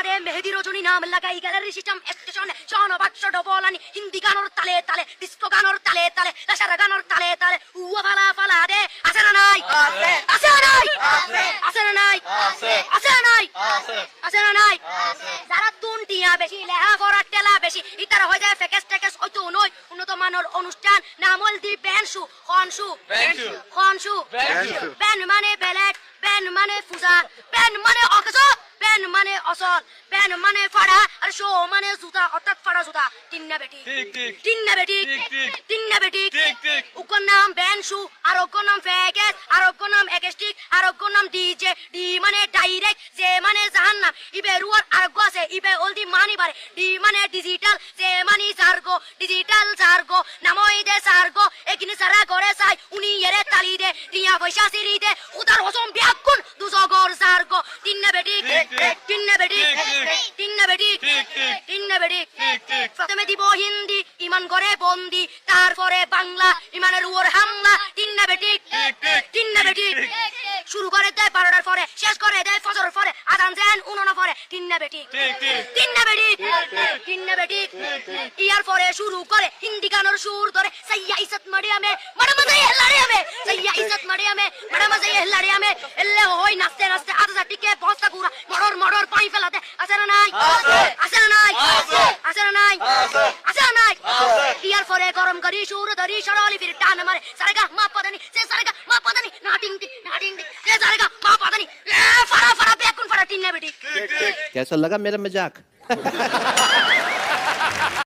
আমারে মেহেদি রজনী নাম লাগাই গ্যালারি সিস্টেম স্টেশনে জনবাক্স ডবলানি হিন্দি গানোর তালে তালে ডিস্কো গানোর তালে তালে লাসারা গানোর তালে তালে উয়া ফালা ফালা দে আছে না নাই আছে না নাই আছে না নাই আছে না নাই আছে না নাই যারা তুনটিয়া বেশি লেহা করার টেলা বেশি ইতারা হয়ে যায় ফেকেস টেকেস হয়তো নয় উন্নত মানের অনুষ্ঠান নামল দি ব্যানসু খনসু খনসু ব্যান মানে বেলেট ব্যান মানে ফুজা ব্যান মানে অকজ ব্যান মানে অসল ব্যান মানে ফাড়া আর শো মানে জুতা অর্থাৎ ফাড়া জুতা তিন্না বেটি তিন্না বেটি তিন্না বেটি উকর নাম ব্যানসু আর উকর নাম ফেকেস আর উকর নাম একেস্টিক আর উকর নাম ডিজে ডি মানে ডাইরেক্ট যে মানে জাহান্নাম ইবে রুয়ার আরগ আছে ইবে অলদি মানি বারে ডি মানে ডিজিটাল যে মানি সার্গো ডিজিটাল সার্গো নামই দে সার্গো একিনি সারা করে চাই উনি এরে তালি দে টিয়া পয়সা সিরি দে উদার হসম বিয়াকুন দুজগর সার্গো তিন্না বেটি তিন্না বেটি তিন্না বেটি তিন্না বেটি প্রথমে দিব হিন্দি ইমান করে বন্দি তারপরে বাংলা ইমানের উপর হামলা তিন্না বেটি তিন্না বেটি শুরু করে দেয় 12টার পরে শেষ করে দেয় ফজরের পরে আজান দেন 19 পরে তিন্না বেটি তিন্না বেটি তিন্না বেটি ইয়ার পরে শুরু করে হিন্দি গানের সুর ধরে সাইয়া ইজ্জত মারিয়ামে বড় মজা হেলারিয়ামে সাইয়া ইজ্জত মারিয়ামে বড় মজা হেলারিয়ামে এলে হই নাচতে নাচতে আদা টিকে বস্তা গুড়া মড়র মড়র পাই ফেলাতে আছে না নাই আছে না নাই আছে না নাই আছে না নাই ইয়ার পরে গরম করি সুর ধরি সরলি ফির টান মারে সারেগা মা পদানি সে সারেগা মা পদানি নাটিং টি সে সারেগা মা পদানি ফাড়া ফাড়া বেকুন ফাড়া তিন্না বেটি कैसा लगा मेरा मजाक